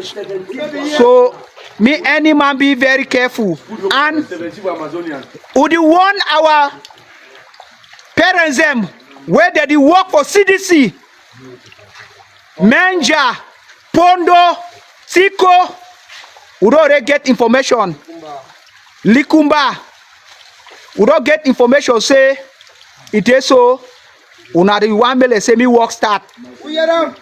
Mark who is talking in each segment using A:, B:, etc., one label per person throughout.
A: So me any man be very careful, and would you warn our parents them where they work for CDC, Menja, Pondo, Tiko, we don't get information. Likumba, we don't get information. Say it is so. Una the one mele say me work start. We not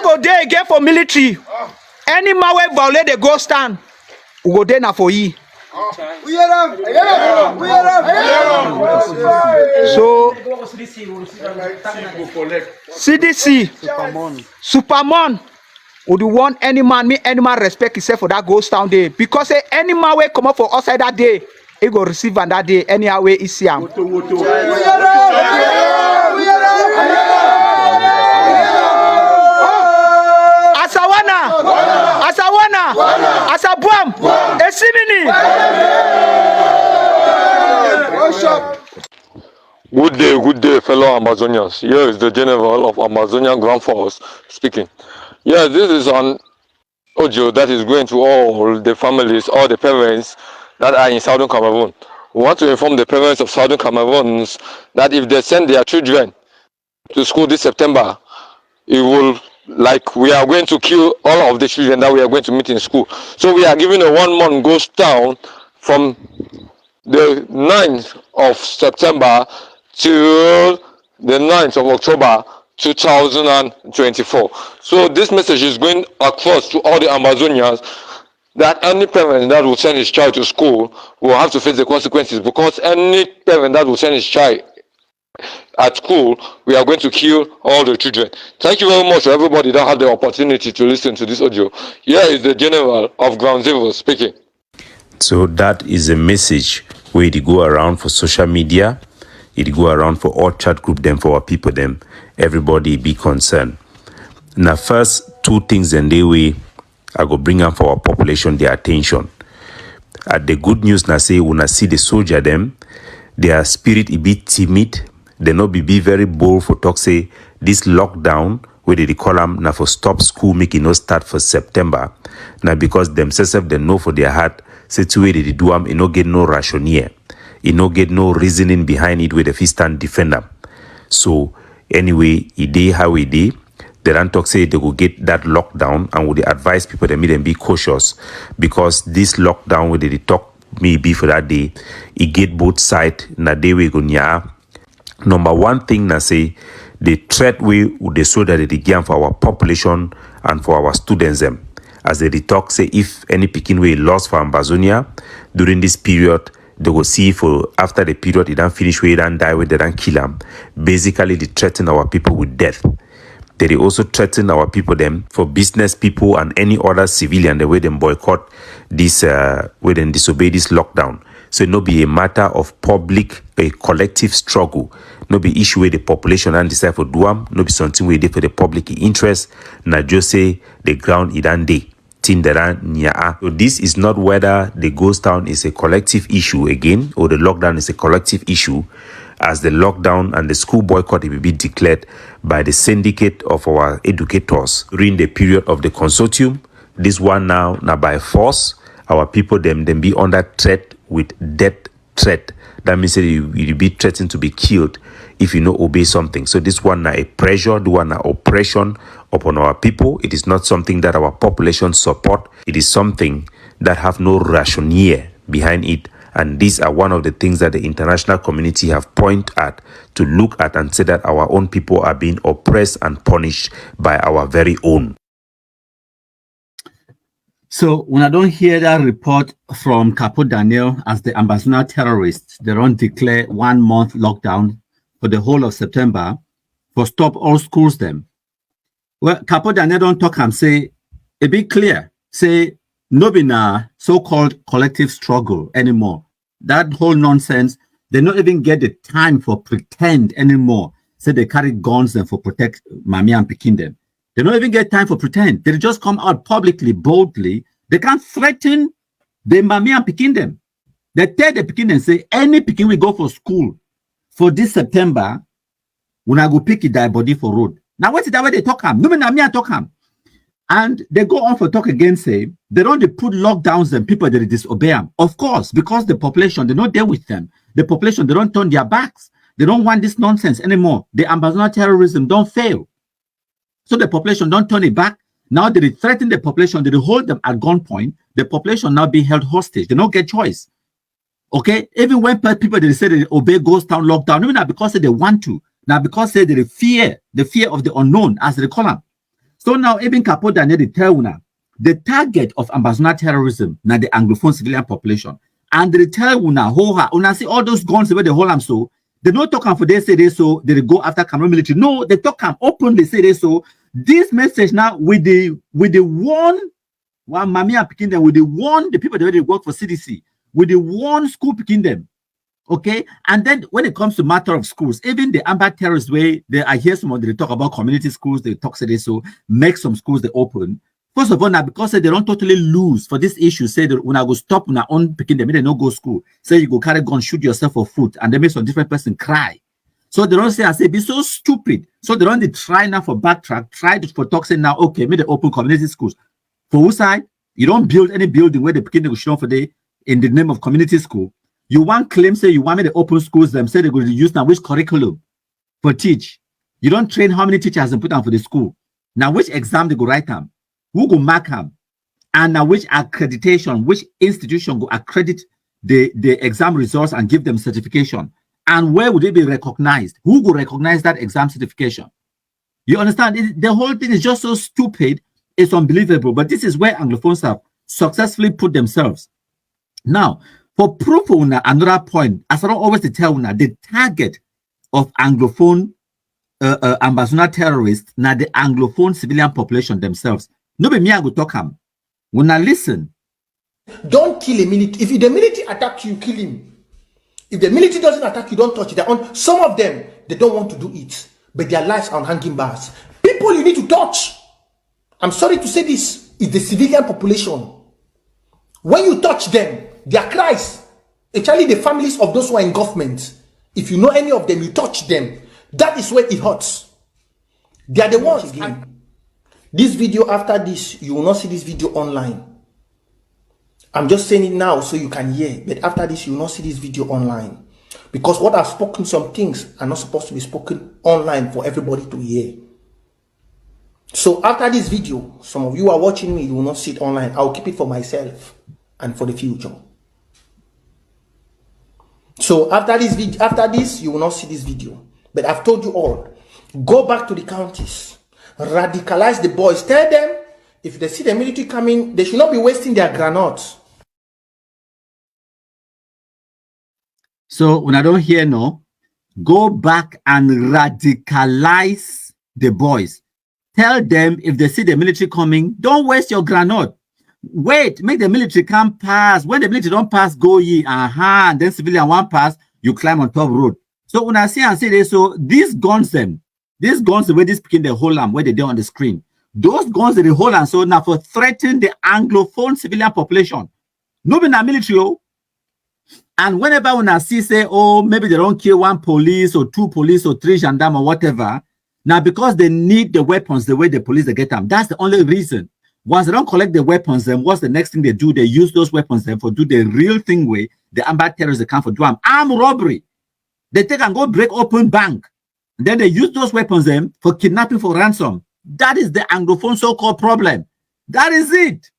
A: go there again for military. Any man wey violate the go stand, we go there now for ye. So CDC, Superman, would you want any man, me any man respect himself for that ghost town day? Because any man will come up for outside that day, he go receive on that day anyhow way he see him. Asabuam, Esimini.
B: Good day, fellow Amazonians. Here is the General of Amazonian Ground Force speaking. Yeah, this is an audio that is going to all the families, all the parents that are in Southern Cameroon. We want to inform the parents of Southern Cameroons that if they send their children to school this September, it will, like, we are going to kill all of the children that we are going to meet in school. So we are giving a 1 month ghost town from the 9th of September to the 9th of October 2024. So this message is going across to all the Amazonians that any parent that will send his child to school will have to face the consequences, because any parent that will send his child at school, we are going to kill all the children. Thank you very much to everybody that had the opportunity to listen to this audio. Here is the General of Ground Zero speaking.
C: So that is a message where it go around for social media, it go around for all chat group them, for our people them, everybody be concerned. Now first two things and they way I go bring up for our population their attention. At the good news now say when I see the soldier them, their spirit a bit timid, they not be very bold for talk say this lockdown where they call them now for stop school making no start for September. Now because themselves they know for their heart situation they do them, it no get no rationale. It no get no reasoning behind it where the fist stand defend them. So anyway, it day how it day. They don't talk say they will get that lockdown, and would they advise people that meet them be cautious, because this lockdown where they talk maybe for that day, it get both sides. Na day we go nya. Number one thing na say the threat we would they so that they give for our population and for our students them. As they talk say if any picking way lost for Amazonia during this period, they will see for after the period it don't finish where it don't die where they don't kill them. Basically they threaten our people with death. They also threaten our people them for business people and any other civilian the way them boycott this way them disobey this lockdown. So it no be a matter of public, a collective struggle. No be issue where the population and decide for do am. No be something where they for the public interest. Na just say the ground it and day. So this is not whether the ghost town is a collective issue again or the lockdown is a collective issue, as the lockdown and the school boycott will be declared by the syndicate of our educators during the period of the consortium. This one now by force, our people them be under threat with death threat. That means that you will be threatened to be killed if you not obey something. So this one now a pressure, the one now oppression upon our people. It is not something that our population support. It is something that have no rationale behind it. And these are one of the things that the international community have pointed at to look at and say that our own people are being oppressed and punished by our very own.
D: So when I don't hear that report from Capo Daniel as the Amazonian terrorists, they don't declare 1 month lockdown for the whole of September for stop all schools them. Well, Capo Daniel don't talk and say, a bit clear, say, no be na so-called collective struggle anymore. That whole nonsense, they don't even get the time for pretend anymore. Say they carry guns and for protect Mami and Pikin them. They don't even get time for pretend. They just come out publicly, boldly. They can't threaten the Mami and Pikin them. They tell the Pikin and say, any Pikin will go for school for this September, when I go pick it that body for road. Now what's that way they talk am? No me na me I talk am. And they go on for talk again, say they don't put lockdowns and people that disobey them. Of course, because the population, they're not there with them. The population, they don't turn their backs. They don't want this nonsense anymore. The ambassador terrorism don't fail. So the population don't turn it back. Now they threaten the population, they hold them at gunpoint. The population now being held hostage. They don't get choice. Okay? Even when people they say they obey ghost town lockdown, even not because they want to, now because they fear of the unknown, as they call them. So now even Capo Daniel they tell una the target of ambassador terrorism now the Anglophone civilian population. And they tell una see all those guns where they hold them so they don't talk for they say they so they go after Cameroon military. No, they talk openly say they so. This message now with the one mammy picking them with the one the people that already work for CDC with the one school picking them. Okay, and then when it comes to matter of schools, even the Amba terrorist way, I hear someone they talk about community schools, they talk say they so make some schools they open. First of all, now because they don't totally lose for this issue, say that when I go stop when I own picking them, they don't go school. Say you go carry gun, shoot yourself for foot, and they make some different person cry. So they don't say I say be so stupid. So they don't try now for backtrack, try for talk say now okay, make the open community schools. For whose side? You don't build any building where the picking go show for day in the name of community school. You want claim say you want me to open schools them say they're going to use now which curriculum for teach. You don't train how many teachers and put down for the school. Now which exam they go write them, who go mark them, and now which accreditation, which institution go accredit the exam results and give them certification, and where would they be recognized? Who go recognize that exam certification? You understand? The whole thing is just so stupid. It's unbelievable. But this is where Anglophones have successfully put themselves. Now, for proof on another point, as I don't always tell you, the target of Anglophone ambassador terrorists, now the Anglophone civilian population themselves. No be me I go talk am. When I listen.
E: Don't kill a military. If the military attack you, kill him. If the military doesn't attack you, don't touch it. Some of them, they don't want to do it, but their lives are on hanging bars. People you need to touch. I'm sorry to say this, is the civilian population. When you touch them, their cries, especially the families of those who are in government, if you know any of them, you touch them. That is where it hurts. They are the ones. This video, after this, you will not see this video online. I'm just saying it now so you can hear. But after this, you will not see this video online. Because what I've spoken, some things are not supposed to be spoken online for everybody to hear. So after this video, some of you are watching me, you will not see it online. I'll keep it for myself and for the future. So after this, you will not see this video. But I've told you all, go back to the counties, radicalize the boys. Tell them, if they see the military coming, they should not be wasting their granates.
D: So when I don't hear no, go back and radicalize the boys. Tell them if they see the military coming, don't waste your granite. Wait, make the military come pass. When the military don't pass, go ye. And then civilian one pass, you climb on top road. So when I see and say this, so these guns the way this picking the whole arm where they do on the screen. Those guns that they hold and so now for threatening the Anglophone civilian population. No be na military. Oh. And whenever when I see say, oh, maybe they don't kill one police or two police or three gendarmes or whatever. Now, because they need the weapons the way the police they get them, that's the only reason. Once they don't collect the weapons, then what's the next thing they do? They use those weapons then for do the real thing way the Amba terrorists they come for do armed robbery. They take and go break open bank. And then they use those weapons then for kidnapping for ransom. That is the Anglophone so-called problem. That is it.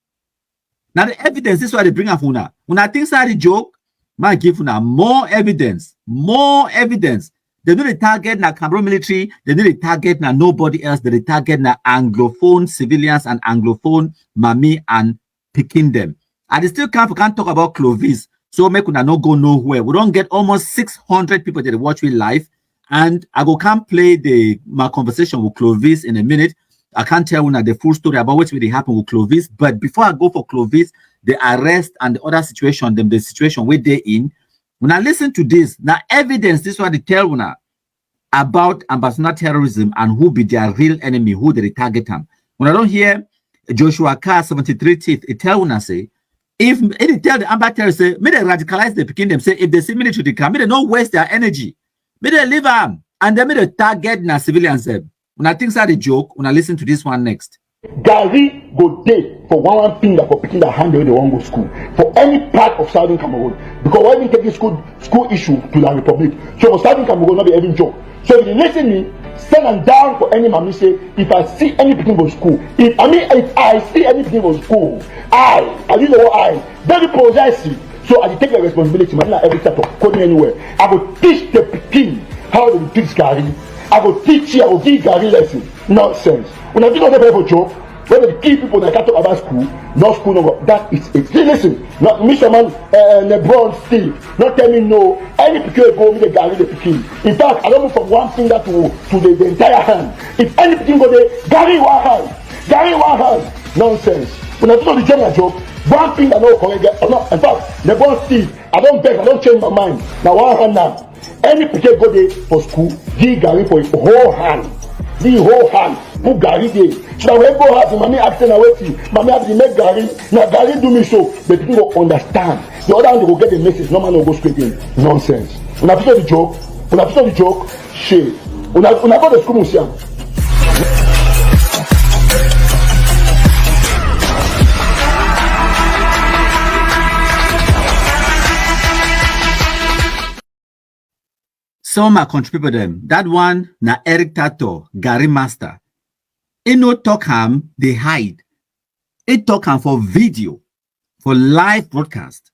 D: Now the evidence is why they bring up una. When I think it's a joke, might give una more evidence. More evidence. They know the target na Cameroon military. They know the target na nobody else. They target na Anglophone civilians and Anglophone mommy and picking them. And they still can't talk about Clovis. So make una no go nowhere. We don't get almost 600 people that watch me live. And I can't play my conversation with Clovis in a minute. I can't tell una the full story about what really happened with Clovis. But before I go for Clovis, the arrest and the other situation, the situation where they're in, when I listen to this, now evidence, this is what they tell una about ambassador terrorism and who be their real enemy, who they target them. When I don't hear Joshua Carr 73 teeth, it tell una say, if it tell the Amba terrorists, say, may they radicalize the picking them, say if they see military they come, may they not waste their energy. May they leave them. And they made a target na civilians. When I think that's a joke, when I listen to this one next.
F: Gary go day for one thing that for picking the hand they won't go school for any part of Southern Cameroon, because when we take this school issue to the Republic, so for Southern Cameroon not be having joke. So if you listen me, send them down for any mommy say if I see any people for school, if I see any people for school, I you know I very possessive. So I take the responsibility, man, not every type of coding anywhere. I will teach the Peking how to teach Gary. I will teach you, I will give Gary lesson. Nonsense. When I think of the people joke, when they kill people that can't talk about school, no, that is it. See, listen, not Mr. Man, LeBron, Steve, not tell me no. Any picture go with the Gary the Peking. In fact, I don't move from one finger to the entire hand. If any Peking go there, Gary one hand. Nonsense. When I think of the general joke, one thing I know correct, no, in fact, LeBron, Steve, I don't beg, I don't change my mind. Now one hand now. Any picture go there for school, give Gary for his whole hand. The whole hand, put Gary there. So now when go out, mommy asking away to mommy have to make Gary. Now Gary do me so, but people will understand. The other one they will get the message. No man will go straight in. Nonsense. When I feel the joke, shit. When I go to school, Musiam.
D: Some are contribute them. That one, na Eric Tato, Gary Master. It no talk ham, they hide. It talk ham for video, for live broadcast.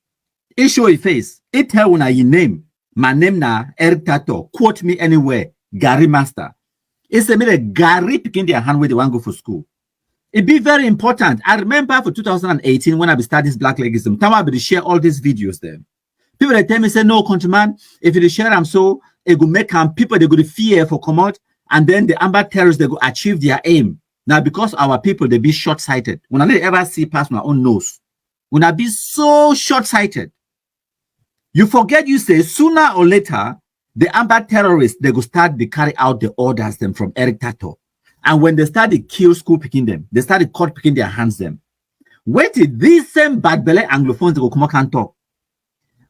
D: It show a face. It tell when I name. My name na Eric Tato. Quote me anywhere. Gary Master. It's a minute Gary picking their hand where they want to go for school. It be very important. I remember for 2018 when I be studying Black Legism, time I be share all these videos there. People they tell me say no countryman, if you share them so it will make people they go to fear for come out, and then the Amba terrorists they go achieve their aim. Now because our people they be short-sighted. When I ever see past my own nose, when I be so short-sighted, you forget you say sooner or later the Amba terrorists they go start to carry out the orders them from Eric Tato, and when they start to kill school picking them, they started caught picking their hands them. Wait till these same bad belly Anglophones they go come out and talk.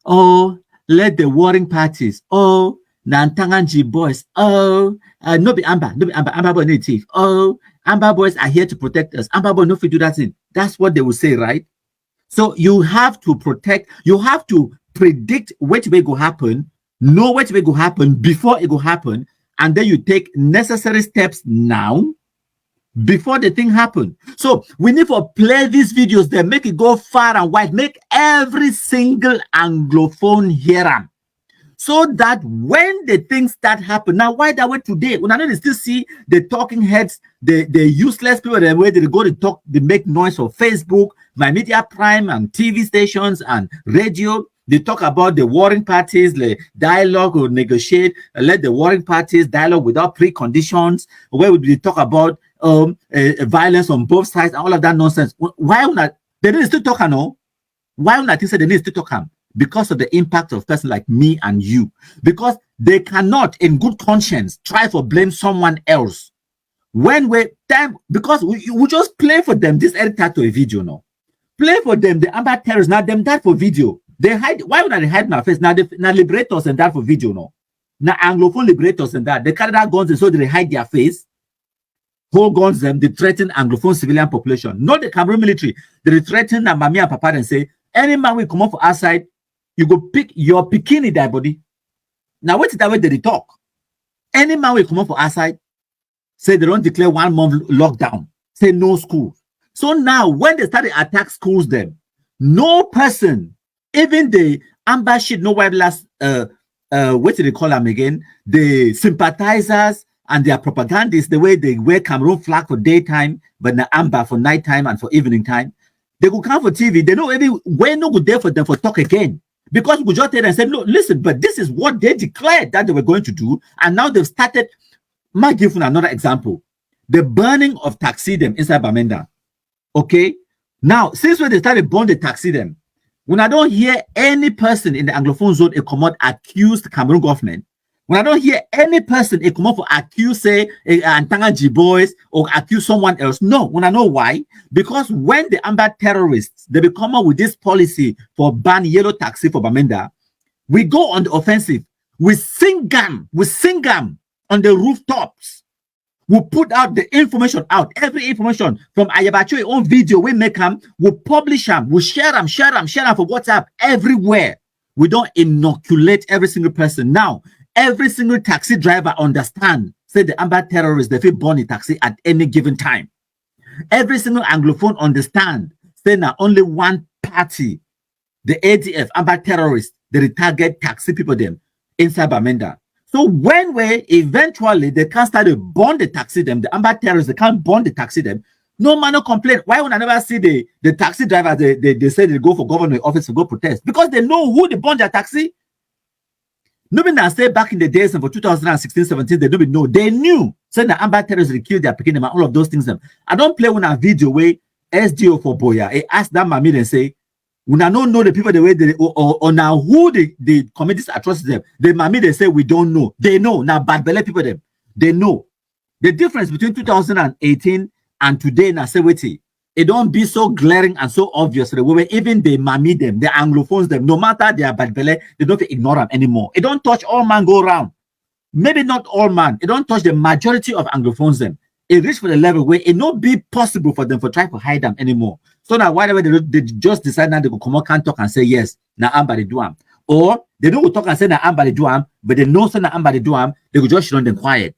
D: Oh, let the warring parties. Oh. Nantanganji boys, no be Amba boy native. Oh, Amba boys are here to protect us. Amba boy no fit do that thing. That's what they will say, right? So you have to protect, you have to predict which way go happen, know which way go happen before it go happen, and then you take necessary steps now before the thing happen. So we need to play these videos there, make it go far and wide, make every single Anglophone hear them. So that when the things start happen, now why that way today? When I know they still see the talking heads, the useless people, the way they go to talk, they make noise for Facebook, My Media Prime, and TV stations and radio. They talk about the warring parties, the dialogue or negotiate, let the warring parties dialogue without preconditions. Where would they talk about violence on both sides and all of that nonsense? Why not? They didn't still talk, no? Why not? They said they need to talk. Because of the impact of person like me and you, because they cannot in good conscience try to blame someone else when we time, because we just play for them this Eric Tato video now, play for them the Amba terrorists, now them that for video they hide. Why would they hide my face now? They now liberators and that for video now Anglophone liberators and that they carry that guns and so they hide their face, hold guns them, they threaten Anglophone civilian population, not the Cameroon military. They threaten Mami and Papa and say any man will come up for our side, you go pick your bikini that body. Now what is that way they talk? Any man will come up for our side, say they don't declare 1 month lockdown, say no school. So now when they start to attack schools, them no person, even the Amba shit, no wireless what do they call them again? The sympathizers and their propagandists, the way they wear Cameroon flag for daytime, but the Amba for nighttime and for evening time. They could come for TV, they know even when no good there for them for talk again. Because we just tell them and said, no, listen, but this is what they declared that they were going to do, and now they've started. Might give you another example: the burning of taxi them inside Bamenda. Okay, now since when they started burning the taxi them, when I don't hear any person in the Anglophone zone a command accuse the Cameroon government, when I don't hear any person a come up for accuse say Antangaji boys or accuse someone else, no. When I know why, because when the Amba terrorists they come up with this policy for ban yellow taxi for Bamenda, we go on the offensive. We sing them. on the rooftops. We put out the information out, every information from Ayabacho's own video. We make them, we publish them, we share them for WhatsApp everywhere. We don't inoculate every single person. Now, every single taxi driver understand, say the Amba terrorists, they feel born in taxi at any given time. Every single Anglophone understand, say now only one party, the ADF, Amba terrorists, they target taxi people them inside Bamenda. So when we eventually they can't start to burn the taxi them, the Amba terrorists, they can't burn the taxi them, no man no complain. Why would I never see the taxi drivers, they say they go for government office to go protest? Because they know who they burn their taxi. Nobody now say back in the days and for 2016, 17, they don't know. They knew. Saying the Amba terrorists they killed their picking them and all of those things. Them. I don't play when a video where SDO for Boya. I ask that mommy and say, when I don't know the people the way they or now who they commit this atrocity them. The mommy they say we don't know. They know. Now bad belly people them. They know. The difference between 2018 and today now say wait. It don't be so glaring and so obvious the way even they mammy them, the Anglophones them, no matter their bad belly, they don't ignore them anymore. It don't touch all man go around. Maybe not all man. It don't touch the majority of Anglophones them. It reached for the level where it not be possible for them for try to hide them anymore. So now whatever they just decide now they go come out, can't talk and say yes, now Amba they do them. Or they don't go talk and say now Amba they do them, but they know say now Amba they do them, they go just run them quiet.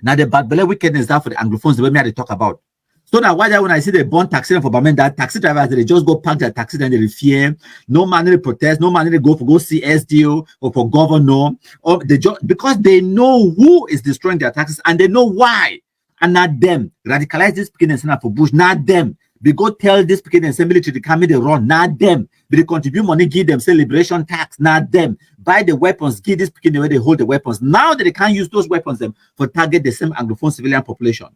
D: Now the bad belly wickedness that for the Anglophones the way me they talk about. So now why when I see the born taxi for Bamenda, taxi drivers they just go park their taxi and they fear, no man they protest, no man they go see SDO or for governor, or they just because they know who is destroying their taxes and they know why. And not them radicalize this Pekin and for Bush, not them. They go tell this Pekin and military to come in the run, not them. But they contribute money, give them say liberation tax, not them. Buy the weapons, give this Pekin the way they hold the weapons. Now that they can't use those weapons them for target the same Anglophone civilian population.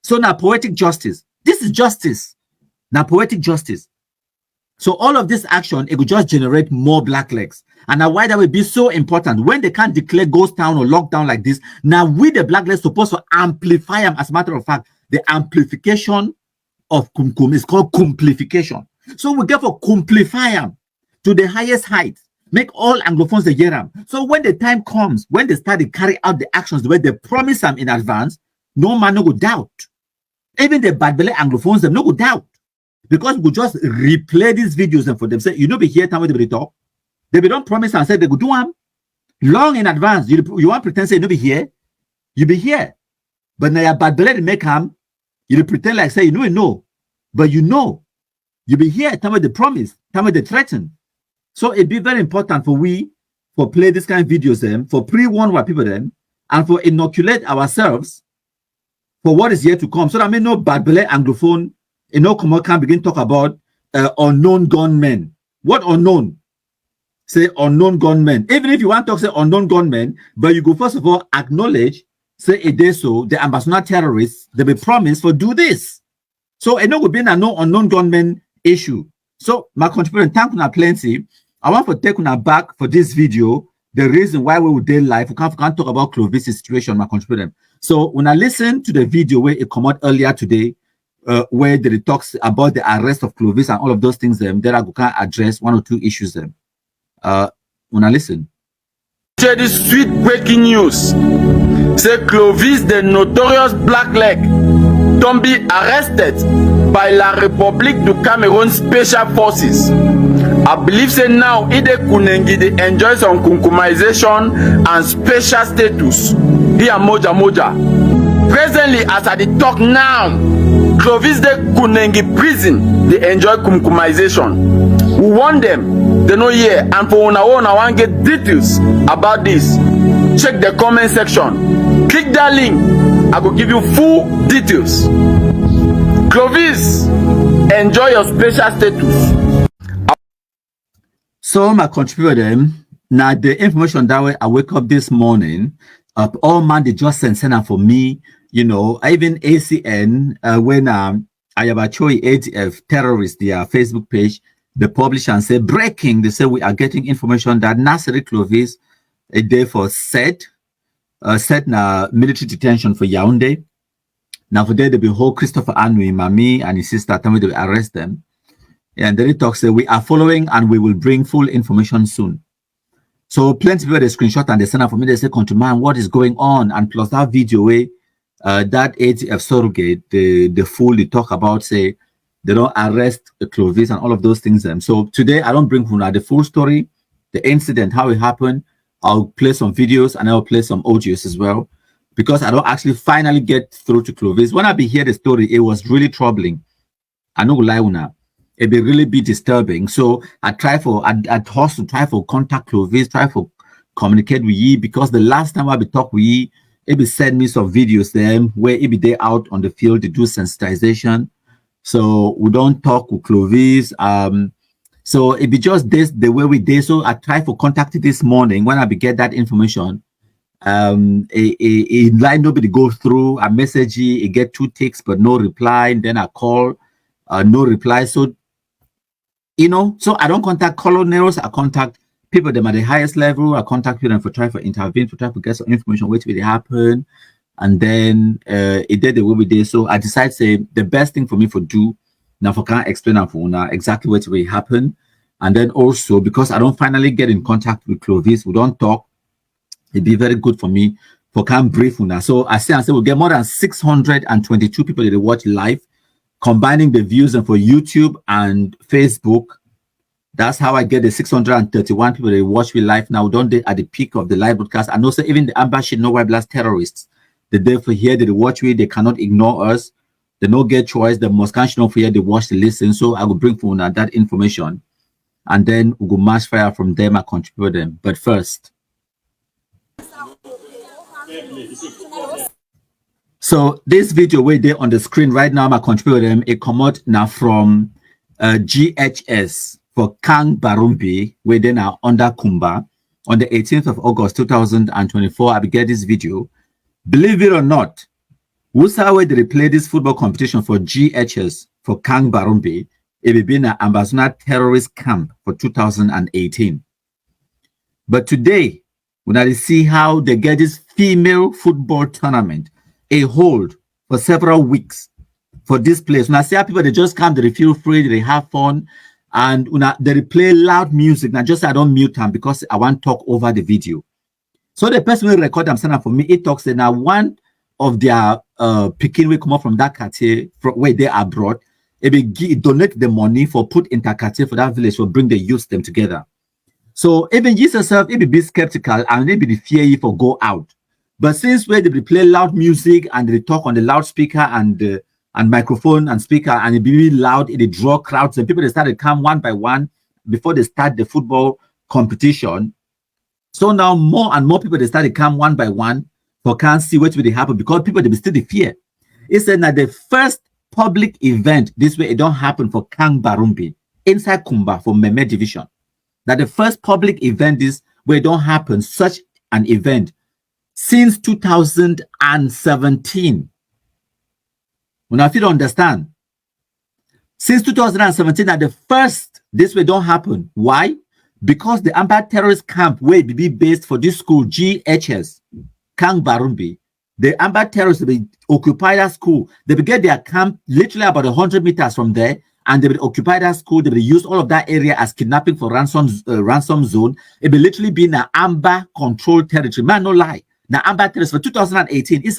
D: So now poetic justice. This is justice. Now poetic justice. So all of this action, it will just generate more black legs. And now why that will be so important when they can't declare ghost town or lockdown like this. Now we the black legs supposed to amplify them. As a matter of fact, the amplification of kumkum is called kumplification. So we therefore kumplify them to the highest height. Make all Anglophones the hear them. So when the time comes, when they start to carry out the actions the way they promise them in advance, no man no go doubt. Even the bad belly Anglophones, them no go doubt. Because we just replay these videos and for them say, you know, be here time when they talk. They don't promise and say they go do them long in advance. You want to pretend say you no be here, you be here. But now your bad belly make them, you pretend like say you know, but you know, you be here time when they promise, time when they threaten. So it be very important for we for play this kind of videos them, for pre-warn our people them, and for inoculate ourselves for what is yet to come. So that I mean no bad belly Anglophone, come out can begin talk about unknown gunmen. What unknown? Say unknown gunmen. Even if you want to talk say unknown gunmen, but you go first of all acknowledge, say it is so, the ambassador terrorists, they be promised for do this. So it would be a no unknown gunmen issue. So my contribution, thank you plenty. I want to take you back for this video. The reason why we would do live, we can't talk about Clovis' situation, my contribution. So when I listen to the video where it come out earlier today, where they talks about the arrest of Clovis and all of those things, then I can address one or two issues. When I listen,
G: share this sweet breaking news. Say Clovis, the notorious black leg, don't be arrested by La République du Cameroon Special Forces. I believe say now Ide Kunengi they enjoy some kunkumization and special status. Here Moja. Presently, as I talk now, Clovis de Kunengi prison, they enjoy kumkumization. We want them, they know here, and for one I want to get details about this. Check the comment section. Click that link. I will give you full details. Clovis, enjoy your special status.
D: So my contributor, now the information that way I wake up this morning, all man they just send for me. You know, even ACN, when Ayabachoy ADF terrorists, their Facebook page, they publish and say breaking. They say we are getting information that Naseri Clovis is there for set na military detention for Yaoundé. Now for there they be hold Christopher Anui, Mami, and his sister. Tell me they will arrest them. And then it talks say we are following and we will bring full information soon. So plenty of people they screenshot and they send out for me. They say, "Countryman, what is going on?" And plus that video way, that ATF surrogate, the fool they talk about, say they don't arrest Clovis and all of those things. So today I don't bring the full story, the incident, how it happened. I'll play some videos and I'll play some audios as well, because I don't actually finally get through to Clovis. When I be hear the story, it was really troubling. I know lie now. It be really be disturbing. So I hustle, try for contact Clovis, try for communicate with ye, because the last time I be talk with ye, it be send me some videos them where it be they out on the field to do sensitization. So we don't talk with Clovis. So it be just this the way we did. So I try for contact this morning when I be get that information. A line nobody go through. I message it get 2 ticks but no reply. And then I call, no reply. So you know, so I don't contact colonels. I contact people them at the highest level. I contact people for try for intervene, for try to get some information which will happen. And then it did the way we did. So I decided say the best thing for me for do now for can explain for now exactly what will happen. And then also because I don't finally get in contact with Clovis, we don't talk. It'd be very good for me for can brief now. So I say we'll get more than 622 people that watch live, combining the views and for YouTube and Facebook. That's how I get the 631 people that watch me live now. Don't they at the peak of the live broadcast? And also even the Amba should know why blast terrorists. The day for here, they watch me, they cannot ignore us. They don't get choice. The most know for here, they watch, they listen. So I will bring for that information. And then we go mash fire from them and contribute them. But first. So this video where they on the screen right now, I contribute them. It come out now from GHS for Kang Barumbi, where they now under Kumba on the 18th of August 2024. I began this video. Believe it or not, Wusawe they play this football competition for GHS for Kang Barumbi. It will be in an Ambazona terrorist camp for 2018. But today, when I see how they get this female football tournament, a hold for several weeks for this place. When I see how people they just come, they feel free, they have fun, and when they play loud music. Now just I don't mute them because I want to talk over the video. So the person will record them send for me. It talks that now one of their picking will come up from that cartier from where they are abroad. It will donate the money for put in that cartier for that village for bring the youth them together. So even yourself, it will be skeptical and it will be fear you for go out. But since where they play loud music and they talk on the loudspeaker and microphone and speaker and it be really loud, it draw crowds and people they started come one by one before they start the football competition. So now more and more people they started come one by one for can't see what will happen because people they be still the fear. It said that the first public event this way it don't happen for Kang Barumbi inside Kumba for Meme division. That the first public event is where it don't happen such an event since 2017. When I feel understand, since 2017 that the first this way don't happen. Why? Because the Amba terrorist camp will be based for this school GHS Kang Barumbi. The Amba terrorists will occupy that school. They will get their camp literally about 100 meters from there, and they will occupy that school. They will use all of that area as kidnapping for ransom zone. It will literally be in an Amba controlled territory. Man, no lie. Now Amba terrorists for 2018, it's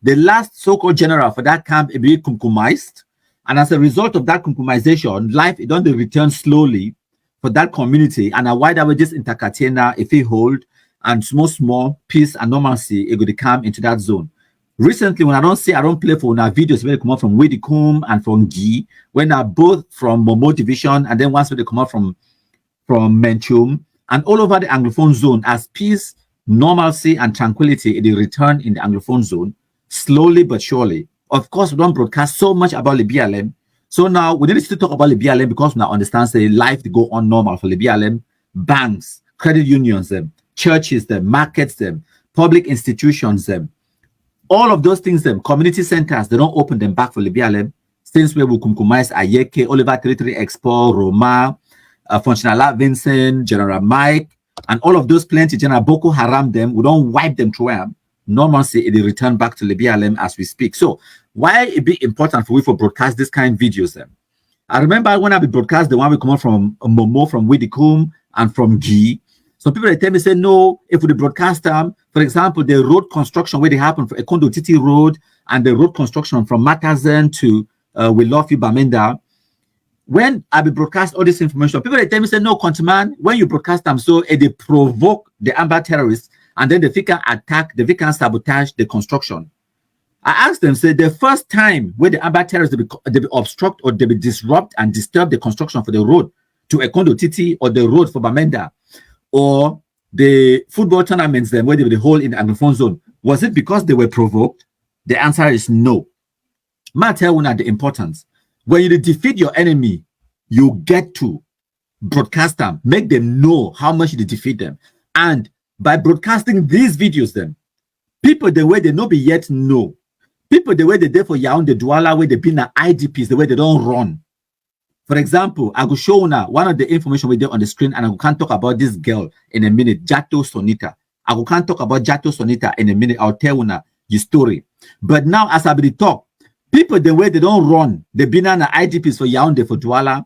D: the last so-called general for that camp will be kumkumized, and as a result of that kumkumization, life it don't return slowly for that community, and a wider way this intercatena if it hold and small peace and normalcy it could come into that zone. Recently, when I don't play for our videos where they come out from Widikum and from Gi, when are both from Momo division, and then once when they come out from Menchum and all over the Anglophone zone as peace, normalcy, and tranquility it return in the Anglophone zone slowly but surely. Of course, we don't broadcast so much about the BLM. So now we need to still talk about the BLM because we now understand say life to go on normal for the BLM, banks, credit unions, them, churches, them, markets, them, public institutions, them. All of those things, them community centers, they don't open them back for the BLM since we will kumkumize Ayeke, Oliver Territory Expo, Roma, Functional Vincent, General Mike, and all of those plenty, General Boko Haram, them, we don't wipe them through them. Normalcy, it return back to the BLM as we speak. So why it be important for we for broadcast this kind of videos then? I remember when I be broadcast the one we come out from Momo, from Widikum, and from Gi. Some people they tell me say no, if we broadcast them, for example, the road construction where they happen for Ekondo Titi Road and the road construction from Matazen to We Love You Bamenda. When I be broadcast all this information, people they tell me say no, countryman, when you broadcast them, so they provoke the Amba terrorists and then they can attack, they can sabotage the construction. I asked them, say the first time where the Amba terrorists they be obstruct or they be disrupt and disturb the construction for the road to Ekondo Titi or the road for Bamenda or the football tournaments then where they were the whole in the Anglophone zone, was it because they were provoked? The answer is no. I tell you now the importance. When you defeat your enemy, you get to broadcast them, make them know how much you defeat them. And by broadcasting these videos, then people the way they know be yet know. People the way they there for Yaoundé Douala, where they been at IDPs, the way they don't run. For example, I will show now one of the information we did on the screen, and I can't talk about this girl in a minute, Jato Sonita. I can't talk about Jato Sonita in a minute. I'll tell you now your story. But now, as I be talk, people the way they don't run, they been at IDPs for Yaoundé for Douala.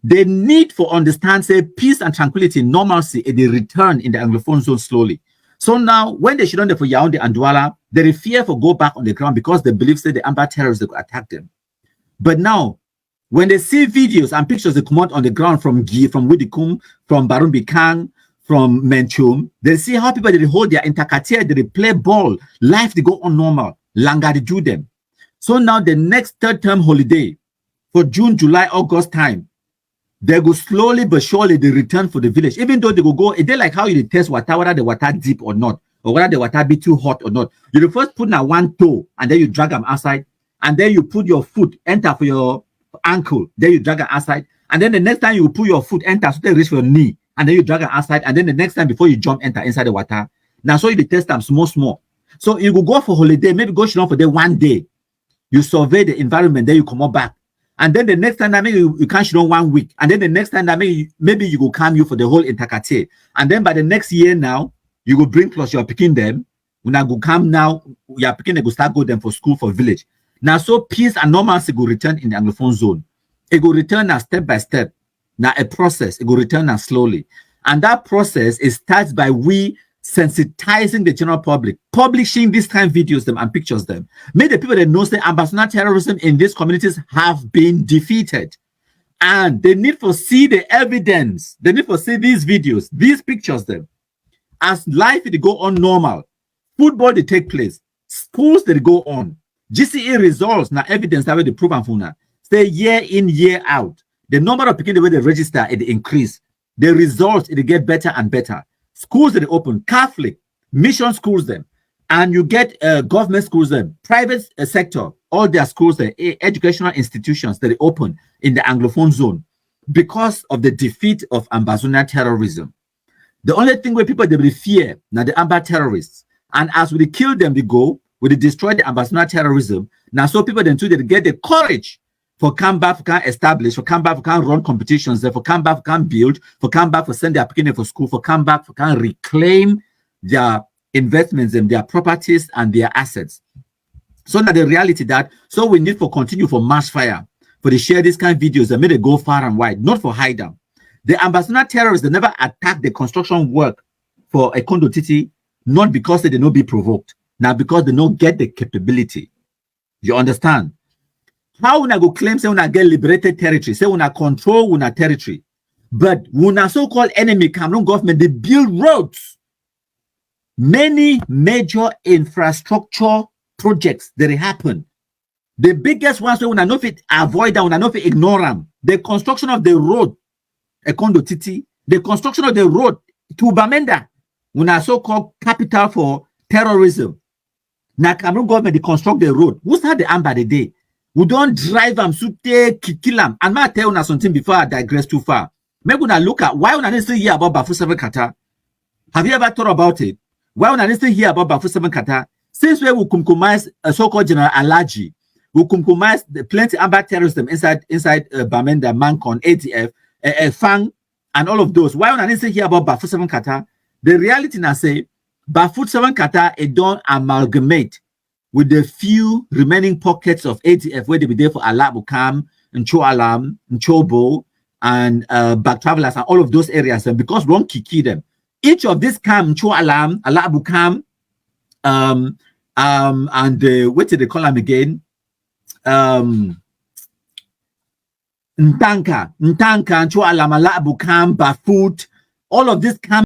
D: They need for understand say peace and tranquility, normalcy, and they return in the Anglophone zone slowly. So now, when they should on there for Yaoundé and Douala, they fear for go back on the ground because they believe say the Amba terrorists they could attack them. But now, when they see videos and pictures they come out on the ground from Widikum, from Barumbi Kang, from Menchum, they see how people they hold their intercartier, they play ball, life they go on normal, Langa they do them. So now the next third term holiday for June, July, August time, they go slowly but surely they return for the village. Even though they go, it's like how you test water, whether the water deep or not, or whether the water be too hot or not. You first put now one toe and then you drag them outside, and then you put your foot, enter for your ankle, then you drag it outside, and then the next time you put your foot, enter, so they reach for your knee, and then you drag it outside, and then the next time before you jump, enter inside the water. Now, so you test them small. So you will go for holiday, maybe go shilong for day 1 day. You survey the environment, then you come back. And then the next time, maybe you can't shilong 1 week. And then the next time, maybe you go come you for the whole intercate. And then by the next year now, you will bring plus you're picking them. When I go come now, you're picking, they go start go them for school, for village. Now, so peace and normalcy go return in the Anglophone zone. It go return now step by step. Now, a process, it go return now slowly. And that process is starts by we sensitizing the general public, publishing these kind of videos them and pictures them. Make the people that know say ambassador terrorism in these communities have been defeated. And they need to see the evidence. They need to see these videos, these pictures them. As life they go on normal, football they take place, schools they go on. GCE results now evidence that way they prove and funa. Stay year in, year out. The number of people the way they register it increase. The results it get better and better. Schools that they open, Catholic, mission schools them, and you get government schools them, private sector, all their schools there, educational institutions that they open in the Anglophone zone because of the defeat of ambassador terrorism. The only thing where people they will fear now the Amba terrorists, and as we kill them, they go. When they destroy the ambassador terrorism, now so people then too they get the courage for come back, for can establish, for come back, for can run competitions, for come back, for can build, for come back, for send their beginning for school, for come back, for can reclaim their investments and their properties and their assets. So now the reality that so we need for continue for mass fire, for they share these kind of videos and make it go far and wide, not for hide them. The ambassador terrorists they never attack the construction work for Ekondo Titi, not because they did not be provoked. Now, because they don't get the capability. You understand? How when I go claim, say, when I get liberated territory, say, when I control when I territory, but when I so-called enemy Cameroon government, they build roads. Many major infrastructure projects that happen. The biggest ones, when I know if it avoid them, when I know if it ignore them, the construction of the road, Ekondo Titi, the construction of the road to Bamenda, when I so-called capital for terrorism. Now, Cameroon government, they construct the road. Who's had the Amba the day? We don't drive them, kill them. And I tell you something before I digress too far. Maybe when I look at why when I didn't hear about Bafu 7 Kata. Have you ever thought about it? Why when I didn't hear about Bafu 7 Kata? Since we will compromise a so-called General Alaji, we compromise the plenty Amba terrorism inside Bamenda, Mancon, ATF, Fang, and all of those. Why when I didn't hear about Bafu 7 Kata? The reality now say, Bafu 7 Kata it don't amalgamate with the few remaining pockets of ATF where they be there for Alabukam, Ncho Alam, Nchobo, and back travelers and all of those areas. And because we don't kiki them, each of these camp, Chu Alam, Alabu camp, and what did they call them again? Ntanka, Chu Alam, Alabu camp, Bafut, all of these camps